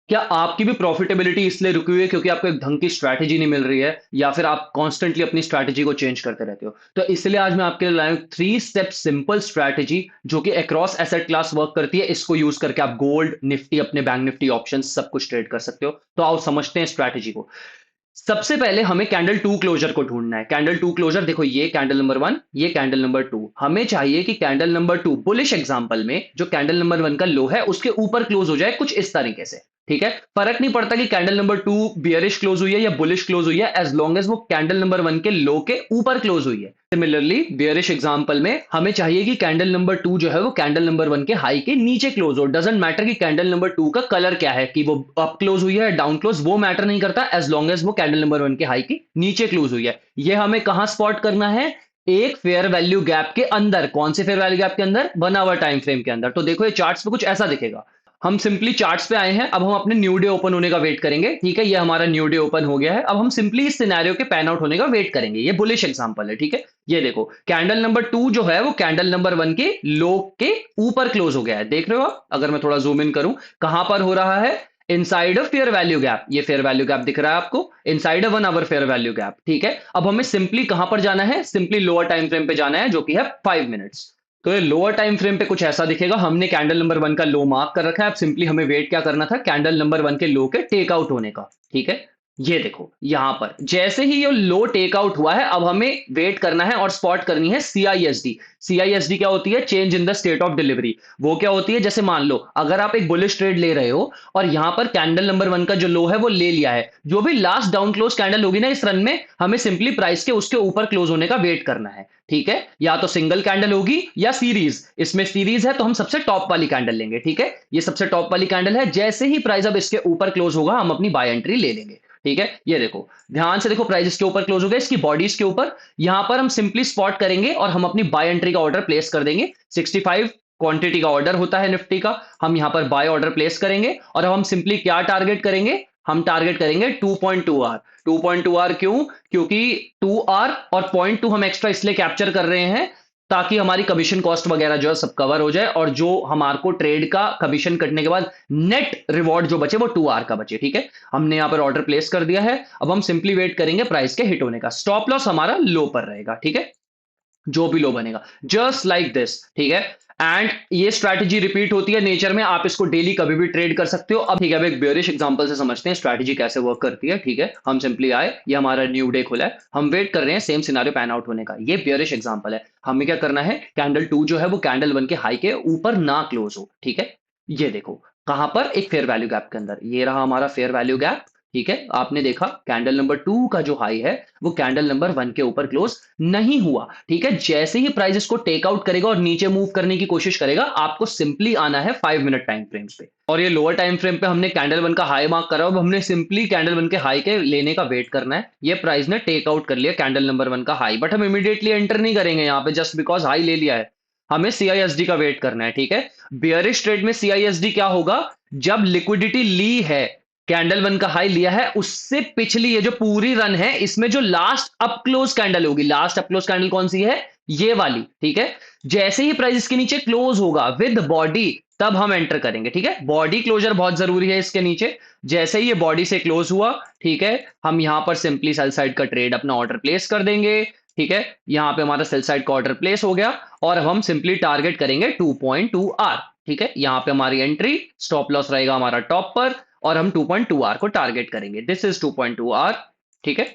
क्या आपकी भी प्रॉफिटेबिलिटी इसलिए रुकी हुई है क्योंकि आपको एक ढंग की स्ट्रैटेजी नहीं मिल रही है, या फिर आप कॉन्स्टेंटली अपनी स्ट्रैटेजी को चेंज करते रहते हो? तो इसलिए आज मैं आपके लिए लाया हूं 3 स्टेप सिंपल स्ट्रैटेजी जो कि अक्रॉस एसेट क्लास वर्क करती है। इसको यूज करके आप गोल्ड, निफ्टी, अपने बैंक निफ्टी ऑप्शन सब कुछ ट्रेड कर सकते हो। तो आओ समझते हैं स्ट्रैटेजी को। सबसे पहले हमें कैंडल टू क्लोजर को ढूंढना है। कैंडल टू क्लोजर देखो, ये कैंडल नंबर वन, ये कैंडल नंबर टू। हमें चाहिए कि candle number two bullish example में जो कैंडल नंबर वन का लो है उसके ऊपर क्लोज हो जाए कुछ इस तरीके से। ठीक है, फर्क नहीं पड़ता कि candle number two bearish close हुई है या बुलिश क्लोज हुई है, एज लॉन्ग एज वो कैंडल नंबर वन के लो के ऊपर क्लोज हुई है। सिमिलरली बियरिश एग्जांपल में हमें चाहिए कि कैंडल नंबर टू जो है वो कैंडल नंबर वन के हाई के नीचे क्लोज हो। डजेंट मैटर कि कैंडल नंबर टू का कलर क्या है, कि वो अप क्लोज हुई है डाउन क्लोज, वो मैटर नहीं करता एज लॉन्ग एज वो कैंडल नंबर वन के हाई की नीचे क्लोज हुई है। ये हमें कहां स्पॉट करना है? एक फेयर वैल्यू गैप के अंदर। कौन से फेयर वैल्यू गैप के अंदर? 1 आवर टाइम फ्रेम के अंदर। तो देखो ये चार्ट्स पे कुछ ऐसा दिखेगा। हम सिंपली चार्ट्स पे आए हैं, अब हम अपने न्यू डे ओपन होने का वेट करेंगे। ठीक है, ये हमारा न्यू डे ओपन हो गया है। अब हम सिंपली इस सिनेरियो के पैन आउट होने का वेट करेंगे। ये बुलिश एग्जांपल है। ठीक है, ये देखो कैंडल नंबर टू जो है वो कैंडल नंबर वन के लो के ऊपर क्लोज हो गया है। देख रहे हो आप? अगर मैं थोड़ा जूम इन करूं, कहां पर हो रहा है? Inside a fair value gap. ये फेयर वैल्यू गैप दिख रहा है आपको, inside a 1 hour fair value gap. ठीक है, अब हमें सिंपली कहां पर जाना है? सिंपली लोअर टाइम फ्रेम पे जाना है जो कि है 5 मिनट्स। तो ये लोअर टाइम फ्रेम पे कुछ ऐसा दिखेगा। हमने कैंडल नंबर वन का लो मार्क कर रखा है। अब सिंपली हमें वेट क्या करना था? कैंडल नंबर वन के लो के टेकआउट होने का। ठीक है, ये देखो यहां पर जैसे ही ये लो टेकआउट हुआ है, अब हमें वेट करना है और स्पॉट करनी है सीआईएसडी। सीआईएसडी क्या होती है? Change in the state of delivery. वो क्या होती है? जैसे मान लो अगर आप एक बुलिश ट्रेड ले रहे हो और यहां पर कैंडल नंबर वन का जो लो है वो ले लिया है, जो भी लास्ट डाउन क्लोज कैंडल होगी ना इस रन में, हमें सिंपली प्राइस के उसके ऊपर क्लोज होने का वेट करना है। ठीक है, या तो सिंगल कैंडल होगी या सीरीज। इसमें सीरीज है तो हम सबसे टॉप वाली कैंडल लेंगे। ठीक है, ये सबसे टॉप वाली कैंडल है। जैसे ही प्राइस अब इसके ऊपर क्लोज होगा हम अपनी बाय एंट्री ले लेंगे। ठीक है, ये देखो ध्यान से देखो, प्राइस इसके ऊपर क्लोज हो गया, इसकी बॉडीज के ऊपर। यहां पर हम सिंपली स्पॉट करेंगे और हम अपनी बाय एंट्री का ऑर्डर प्लेस कर देंगे। 65 क्वांटिटी का ऑर्डर होता है निफ्टी का। हम यहां पर बाय ऑर्डर प्लेस करेंगे और अब हम सिंपली क्या टारगेट करेंगे? हम टारगेट करेंगे 2.2 आर। 2.2 आर क्यों? क्योंकि 2 आर और 0.2 हम एक्स्ट्रा इसलिए कैप्चर कर रहे हैं ताकि हमारी कमीशन कॉस्ट वगैरह जो है सब कवर हो जाए, और जो हमारे को ट्रेड का कमीशन कटने के बाद नेट रिवॉर्ड जो बचे वो 2 आर का बचे। ठीक है, हमने यहां पर ऑर्डर प्लेस कर दिया है। अब हम सिंपली वेट करेंगे प्राइस के हिट होने का। स्टॉप लॉस हमारा लो पर रहेगा। ठीक है, जो भी लो बनेगा, जस्ट लाइक दिस। ठीक है, एंड ये स्ट्रैटेजी रिपीट होती है नेचर में। आप इसको डेली कभी भी ट्रेड कर सकते हो। अब ठीक है, अब एक बेयरिश एग्जांपल से समझते हैं स्ट्रैटेजी कैसे वर्क करती है। ठीक है, हम सिंपली आए, ये हमारा न्यू डे खुला है, हम वेट कर रहे हैं सेम सिनारियो पैन आउट होने का। ये बेयरिश एग्जांपल है। हमें क्या करना है? कैंडल टू जो है वो कैंडल वन के हाई के ऊपर ना क्लोज हो। ठीक है, ये देखो कहां पर? एक फेयर वैल्यू गैप के अंदर। ये रहा हमारा फेयर वैल्यू गैप। ठीक है, आपने देखा कैंडल नंबर टू का जो हाई है वो कैंडल नंबर वन के ऊपर क्लोज नहीं हुआ। ठीक है, जैसे ही प्राइस इसको टेक आउट करेगा और नीचे मूव करने की कोशिश करेगा, आपको सिंपली आना है 5 मिनट टाइम फ्रेम्स पे। और ये लोअर टाइम फ्रेम पे हमने कैंडल वन का हाई मार्क करा, अब हमने सिंपली कैंडल वन के हाई के लेने का वेट करना है। ये प्राइस ने टेक आउट कर लिया कैंडल नंबर वन का हाई, बट हम इमीडिएटली एंटर नहीं करेंगे यहाँ पे जस्ट बिकॉज हाई ले लिया है। हमें सीआईएसडी का वेट करना है। ठीक है, बियरिश ट्रेड में सीआईएसडी क्या होगा? जब लिक्विडिटी ली है, कैंडल वन का हाई लिया है, उससे पिछली ये जो पूरी रन है इसमें जो लास्ट अप क्लोज कैंडल होगी, लास्ट अप क्लोज कैंडल कौन सी है? ये वाली। ठीक है, जैसे ही प्राइस इसके नीचे क्लोज होगा विद बॉडी, तब हम एंटर करेंगे। ठीक है, बॉडी क्लोजर बहुत जरूरी है इसके नीचे। जैसे ही ये बॉडी से क्लोज हुआ, ठीक है, हम यहां पर सिंपली सेल साइड का ट्रेड अपना ऑर्डर प्लेस कर देंगे। ठीक है, यहां पे हमारा सेल साइड का ऑर्डर प्लेस हो गया और अब हम सिंपली टारगेट करेंगे 2.2 आर। ठीक है, यहां पे हमारी एंट्री, स्टॉप लॉस रहेगा हमारा टॉप पर और हम 2.2 आर को टारगेट करेंगे। This is 2.2 R. ठीक है,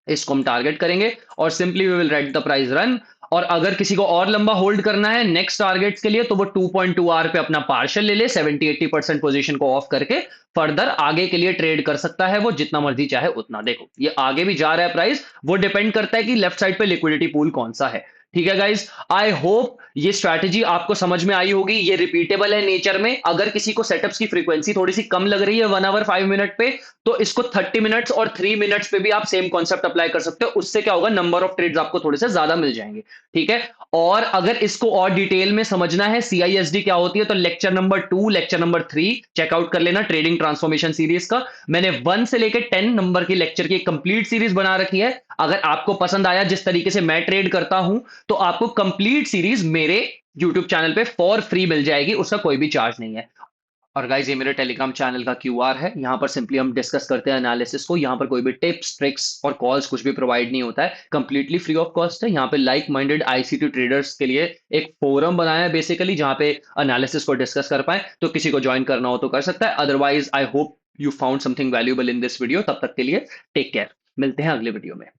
इसको हम टारगेट करेंगे और simply we will write the price run. और अगर किसी को और लंबा होल्ड करना है नेक्स्ट टारगेट्स के लिए, तो वो 2.2 आर पे अपना पार्शियल ले ले, 70-80% पोजीशन को ऑफ करके फर्दर आगे के लिए ट्रेड कर सकता है वो जितना मर्जी चाहे उतना। देखो ये आगे भी जा रहा है प्राइस, वो डिपेंड करता है कि लेफ्ट साइड पे लिक्विडिटी पूल कौन सा है। ठीक है गाइस, आई होप ये स्ट्रैटेजी आपको समझ में आई होगी। ये रिपीटेबल है नेचर में। अगर किसी को सेटअप्स की फ्रीक्वेंसी थोड़ी सी कम लग रही है 1 आवर 5 मिनट पे, तो इसको 30 मिनट्स और 3 मिनट्स पे भी आप सेम कॉन्सेप्ट अप्लाई कर सकते हो। उससे क्या होगा? नंबर ऑफ ट्रेड्स आपको थोड़े से ज्यादा मिल जाएंगे। ठीक है, और अगर इसको और डिटेल में समझना है सीआईएसडी क्या होती है, तो lecture number 2, lecture number 3 check out कर लेना ट्रेडिंग ट्रांसफॉर्मेशन सीरीज का। मैंने 1 से लेकर 10 नंबर की लेक्चर की कंप्लीट सीरीज बना रखी है। अगर आपको पसंद आया जिस तरीके से मैं ट्रेड करता हूं, तो आपको कंप्लीट सीरीज मेरे यूट्यूब चैनल पे फॉर फ्री मिल जाएगी, उसका कोई भी चार्ज नहीं है। और गाइज ये मेरे टेलीग्राम चैनल का क्यूआर है, यहाँ पर सिंपली हम डिस्कस करते हैं एनालिसिस को। यहाँ पर कोई भी टिप्स ट्रिक्स और कॉल्स कुछ भी प्रोवाइड नहीं होता है, कंप्लीटली फ्री ऑफ कॉस्ट है। यहाँ पे लाइक माइंडेड आईसीटी ट्रेडर्स के लिए एक फोरम बनाया है बेसिकली, जहाँ पे एनालिसिस को डिस्कस कर पाए। तो किसी को ज्वाइन करना हो तो कर सकता है, otherwise I hope you found something valuable in this video. तब तक के लिए टेक केयर, मिलते हैं अगले वीडियो में।